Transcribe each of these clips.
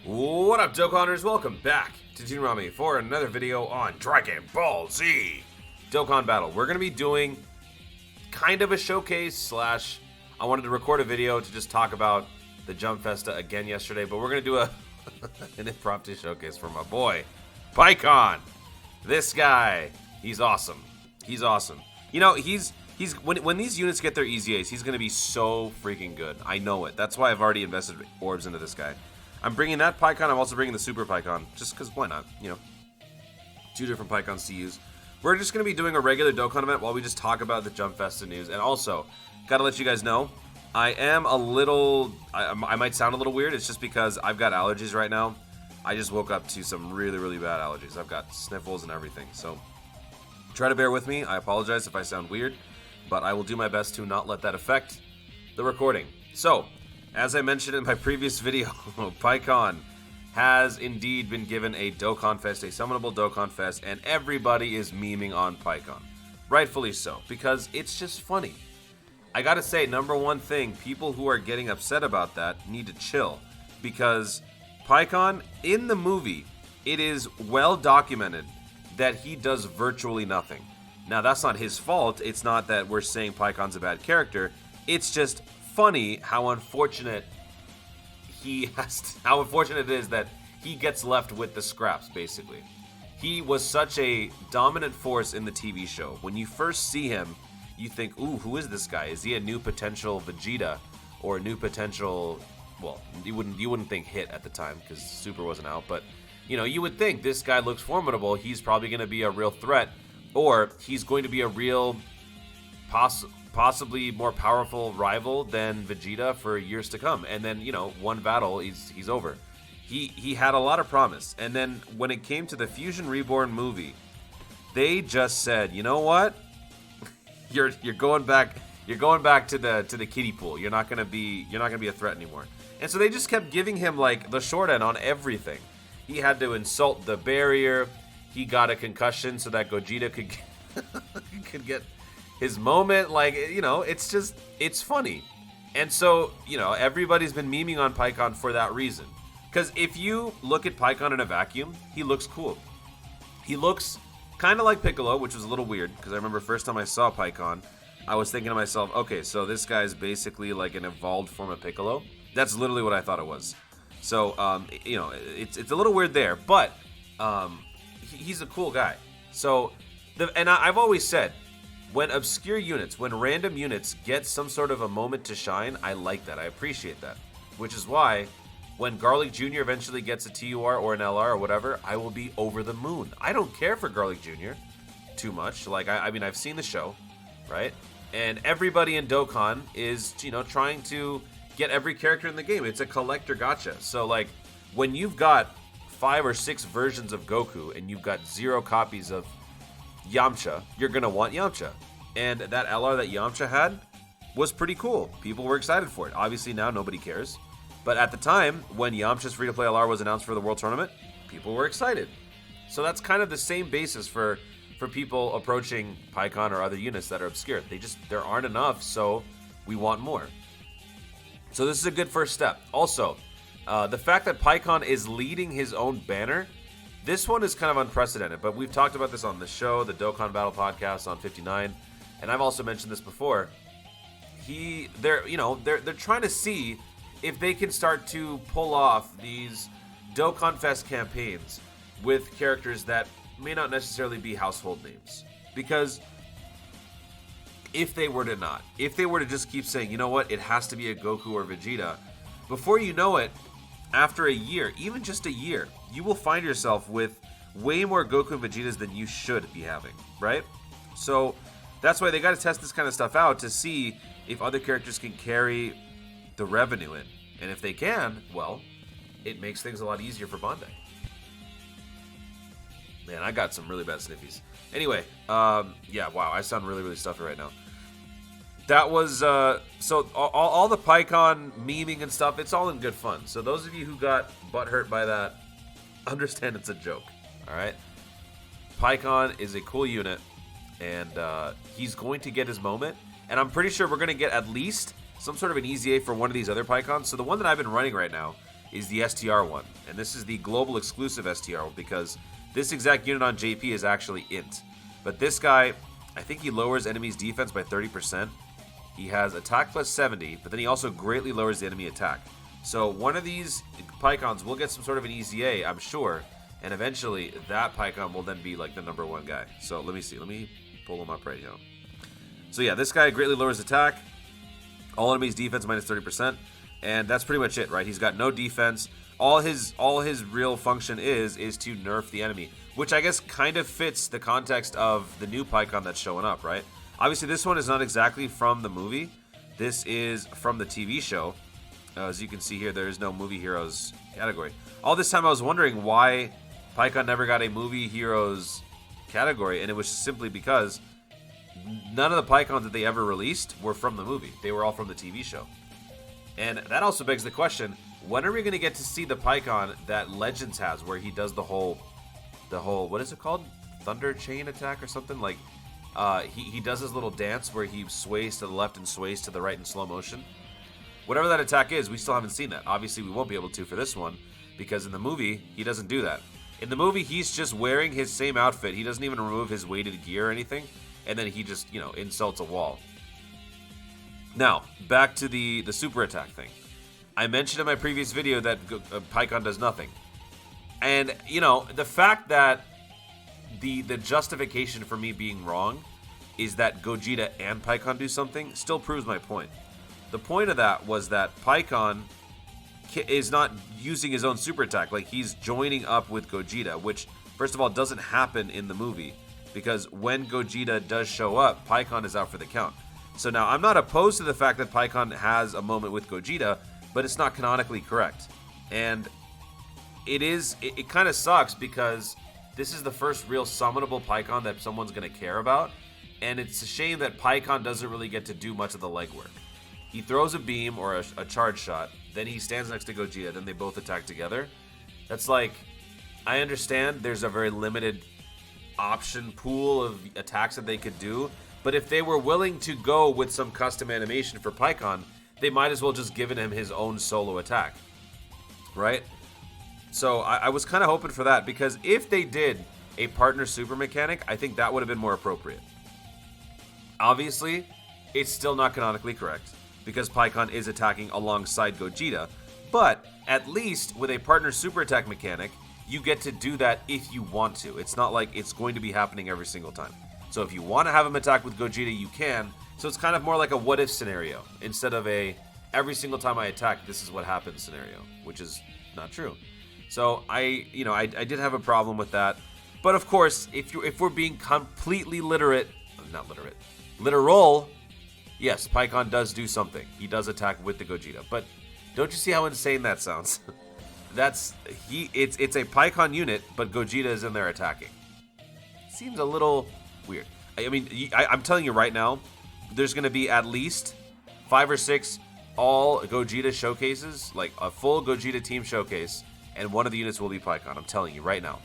What up, Dokkaners? Welcome back to Team Rami for another video on Dragon Ball Z Dokkan Battle. We're going to be doing kind of a showcase slash I wanted to record a video to just talk about the Jump Festa again yesterday, but we're going to do an impromptu showcase for my boy, PIKKON. This guy, he's awesome. He's awesome. You know, when these units get their easy A's, he's going to be so freaking good. I know it. That's why I've already invested orbs into this guy. I'm bringing that PIKKON. I'm also bringing the Super PIKKON, just because why not? You know, two different PIKKONs to use. We're just going to be doing a regular Dokkan event while we just talk about the Jump Festa news. And also, gotta let you guys know, I am a little, I might sound a little weird. It's just because I've got allergies right now. I just woke up to some really, really bad allergies. I've got sniffles and everything. So try to bear with me. I apologize if I sound weird, but I will do my best to not let that affect the recording. So, as I mentioned in my previous video, PIKKON has indeed been given a Dokkan Fest, a summonable Dokkan Fest, and everybody is memeing on PIKKON. Rightfully so, because it's just funny. I gotta say, number one thing, people who are getting upset about that need to chill, because PIKKON, in the movie, it is well documented that he does virtually nothing. Now, that's not his fault. It's not that we're saying PIKKON's a bad character. It's just funny how unfortunate it is that he gets left with the scraps, basically. He was such a dominant force in the TV show. When you first see him, you think, ooh, who is this guy? Is he a new potential Vegeta or a new potential, well, you wouldn't think Hit at the time because Super wasn't out, but you know, you would think this guy looks formidable. He's probably going to be a real threat, or he's going to be a real possibly more powerful rival than Vegeta for years to come. And then, you know, one battle, he's over. He had a lot of promise. And then when it came to the Fusion Reborn movie, they just said, you know what? You're going back to the kiddie pool. You're not gonna be a threat anymore. And so they just kept giving him like the short end on everything. He had to insult the barrier. He got a concussion so that Gogeta could get his moment. Like, you know, it's funny. And so, you know, everybody's been memeing on PIKKON for that reason. Because if you look at PIKKON in a vacuum, he looks cool. He looks kind of like Piccolo, which was a little weird. Because I remember first time I saw PIKKON, I was thinking to myself, okay, so this guy's basically like an evolved form of Piccolo. That's literally what I thought it was. So, you know, it's a little weird there. But he's a cool guy. So, I've always said, when obscure units, when random units get some sort of a moment to shine, I like that. I appreciate that. Which is why, when Garlic Jr. eventually gets a TUR or an LR or whatever, I will be over the moon. I don't care for Garlic Jr. too much. Like, I mean, I've seen the show, right? And everybody in Dokkan is, you know, trying to get every character in the game. It's a collector gacha. So, like, when you've got 5 or 6 versions of Goku and you've got 0 copies of Yamcha, you're going to want Yamcha. And that LR that Yamcha had was pretty cool. People were excited for it. Obviously now nobody cares. But at the time, when Yamcha's free-to-play LR was announced for the World Tournament, people were excited. So that's kind of the same basis for people approaching PIKKON or other units that are obscure. There aren't enough, so we want more. So this is a good first step. Also, the fact that PIKKON is leading his own banner, this one is kind of unprecedented, but we've talked about this on the show, the Dokkan Battle podcast on 59, and I've also mentioned this before. They're trying to see if they can start to pull off these Dokkan Fest campaigns with characters that may not necessarily be household names. Because if they were to just keep saying, you know what, it has to be a Goku or Vegeta, before you know it, after a year, even just a year, you will find yourself with way more Goku and Vegetas than you should be having, right? So that's why they got to test this kind of stuff out to see if other characters can carry the revenue in. And if they can, well, it makes things a lot easier for Bandai. Man, I got some really bad sniffies. Anyway, yeah, wow, I sound really, really stuffy right now. That was, so all the PIKKON memeing and stuff, it's all in good fun. So those of you who got butthurt by that, understand it's a joke, all right? PIKKON is a cool unit, and he's going to get his moment. And I'm pretty sure we're going to get at least some sort of an easy A for one of these other PIKKONs. So the one that I've been running right now is the STR one. And this is the global exclusive STR because this exact unit on JP is actually int. But this guy, I think he lowers enemies' defense by 30%. He has attack plus 70, but then he also greatly lowers the enemy attack. So one of these PIKKONs will get some sort of an EZA, I'm sure, and eventually that PIKKON will then be like the #1 guy. So let me see. Let me pull him up right now. So yeah, this guy greatly lowers attack. All enemies' defense minus 30%, and that's pretty much it, right? He's got no defense. All his real function is to nerf the enemy, which I guess kind of fits the context of the new PIKKON that's showing up, right? Obviously, this one is not exactly from the movie. This is from the TV show. As you can see here, there is no movie heroes category. All this time I was wondering why PIKKON never got a movie heroes category, and it was simply because none of the PIKKONs that they ever released were from the movie. They were all from the TV show. And that also begs the question, when are we going to get to see the PIKKON that Legends has, where he does the whole, what is it called? Thunder chain attack or something? Like, he does his little dance where he sways to the left and sways to the right in slow motion. Whatever that attack is, we still haven't seen that. Obviously, we won't be able to for this one, because in the movie, he doesn't do that. In the movie, he's just wearing his same outfit. He doesn't even remove his weighted gear or anything, and then he just, insults a wall. Now, back to the super attack thing. I mentioned in my previous video that PIKKON does nothing. And, the fact that the justification for me being wrong is that Gogeta and PIKKON do something still proves my point. The point of that was that PIKKON is not using his own super attack. Like, he's joining up with Gogeta, which, first of all, doesn't happen in the movie. Because when Gogeta does show up, PIKKON is out for the count. So now, I'm not opposed to the fact that PIKKON has a moment with Gogeta, but it's not canonically correct. And it kind of sucks because this is the first real summonable PIKKON that someone's going to care about. And it's a shame that PIKKON doesn't really get to do much of the legwork. He throws a beam or a charge shot, then he stands next to Gogeta, then they both attack together. That's like, I understand there's a very limited option pool of attacks that they could do, but if they were willing to go with some custom animation for PIKKON, they might as well just given him his own solo attack, right? So I was kind of hoping for that, because if they did a partner super mechanic, I think that would have been more appropriate. Obviously, it's still not canonically correct, because PIKKON is attacking alongside Gogeta, but at least with a partner super attack mechanic, you get to do that if you want to. It's not like it's going to be happening every single time. So if you want to have him attack with Gogeta, you can. So it's kind of more like a what-if scenario, instead of a every single time I attack, this is what happens scenario, which is not true. So I did have a problem with that. But of course, if we're being completely literal, yes, PIKKON does do something. He does attack with the Gogeta. But don't you see how insane that sounds? It's a PIKKON unit, but Gogeta is in there attacking. Seems a little weird. I mean, I'm telling you right now, there's going to be at least 5 or 6 all Gogeta showcases, like a full Gogeta team showcase, and one of the units will be PIKKON. I'm telling you right now.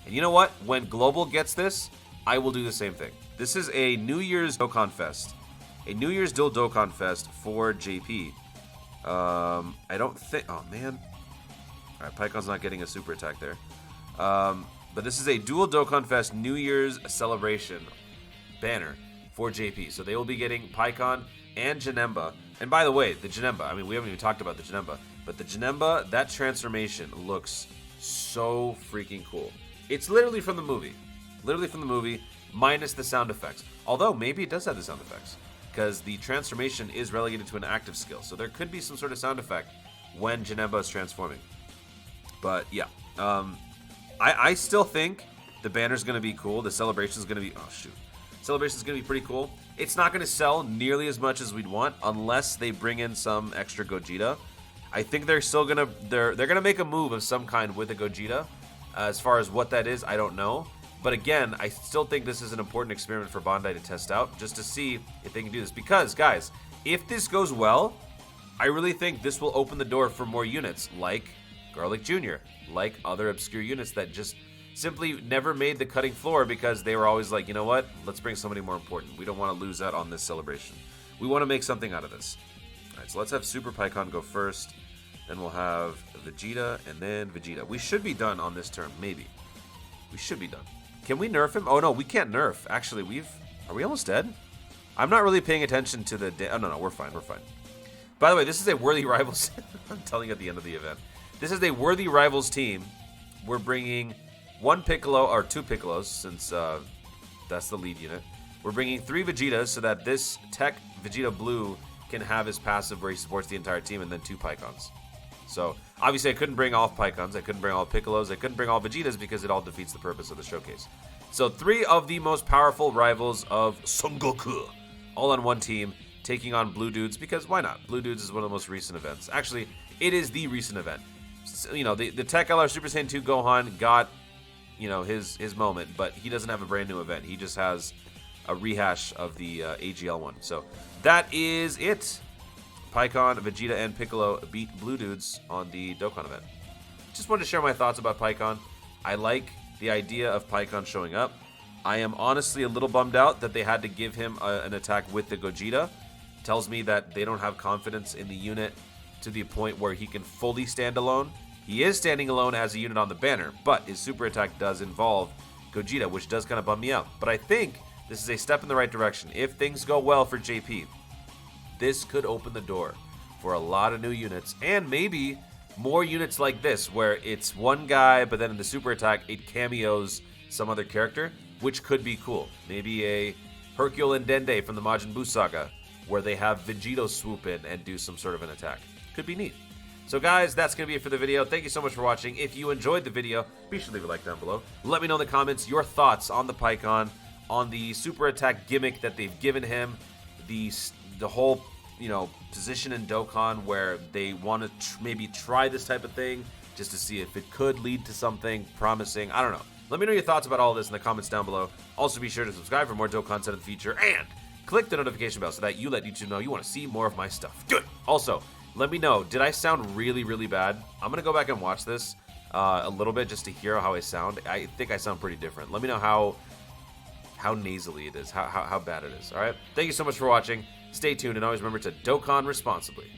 And you know what? When Global gets this, I will do the same thing. This is a New Year's Dokkan Fest. A New Year's Dual Dokkan Fest for JP. I don't think... Oh, man. Alright, PIKKON's not getting a super attack there. But this is a Dual Dokkan Fest New Year's celebration banner for JP. So they will be getting PIKKON and Janemba. And by the way, the Janemba, I mean, we haven't even talked about the Janemba, but the Janemba, that transformation looks so freaking cool. It's literally from the movie. Literally from the movie, minus the sound effects. Although, maybe it does have the sound effects, because the transformation is relegated to an active skill. So there could be some sort of sound effect when Janemba is transforming. But yeah, I still think the banner's going to be cool. The celebration's going to be, oh shoot. Celebration's going to be pretty cool. It's not going to sell nearly as much as we'd want unless they bring in some extra Gogeta. I think they're still going to, they're going to make a move of some kind with a Gogeta. As far as what that is, I don't know. But again, I still think this is an important experiment for Bandai to test out, just to see if they can do this. Because, guys, if this goes well, I really think this will open the door for more units, like Garlic Jr., like other obscure units that just simply never made the cutting floor because they were always like, you know what, let's bring somebody more important. We don't want to lose out on this celebration. We want to make something out of this. All right, so let's have Super PIKKON go first. Then we'll have Vegeta and then Vegeta. We should be done on this turn, maybe. We should be done. Can we nerf him? Oh no, we can't nerf. Actually, are we almost dead? I'm not really paying attention to the... Oh no, we're fine, we're fine. By the way, this is a worthy rivals... I'm telling you at the end of the event. This is a worthy rivals team. We're bringing one Piccolo, or two Piccolos, since that's the lead unit. We're bringing 3 Vegetas so that this Tech Vegeta Blue can have his passive where he supports the entire team, and then 2 Pikkons. So, obviously I couldn't bring all Pikkons, I couldn't bring all Piccolos, I couldn't bring all Vegetas because it all defeats the purpose of the showcase. So 3 of the most powerful rivals of Son Goku, all on one team, taking on Blue Dudes, because why not? Blue Dudes is one of the most recent events. Actually, it is the recent event. So, you know, the Tech LR Super Saiyan 2 Gohan got, you know, his moment, but he doesn't have a brand new event. He just has a rehash of the AGL one. So that is it. Pikkon, Vegeta, and Piccolo beat Blue Dudes on the Dokkan event. Just wanted to share my thoughts about Pikkon. I like the idea of Pikkon showing up. I am honestly a little bummed out that they had to give him an attack with the Gogeta. Tells me that they don't have confidence in the unit to the point where he can fully stand alone. He is standing alone as a unit on the banner, but his super attack does involve Gogeta, which does kind of bum me out. But I think this is a step in the right direction. If things go well for JP, this could open the door for a lot of new units, and maybe more units like this, where it's one guy, but then in the super attack, it cameos some other character, which could be cool. Maybe a Hercule and Dende from the Majin Buu saga, where they have Vegito swoop in and do some sort of an attack. Could be neat. So guys, that's going to be it for the video. Thank you so much for watching. If you enjoyed the video, be sure to leave a like down below. Let me know in the comments your thoughts on the Pikkon, on the super attack gimmick that they've given him, the whole, you know, position in Dokkan where they want to maybe try this type of thing just to see if it could lead to something promising. I don't know. Let me know your thoughts about all this in the comments down below. Also, be sure to subscribe for more Dokkan content in the future, and click the notification bell so that you let YouTube know you want to see more of my stuff. Good. Also, let me know, did I sound really, really bad? I'm going to go back and watch this a little bit just to hear how I sound. I think I sound pretty different. Let me know how nasally it is, how bad it is. All right? Thank you so much for watching. Stay tuned, and always remember to Dokkan responsibly.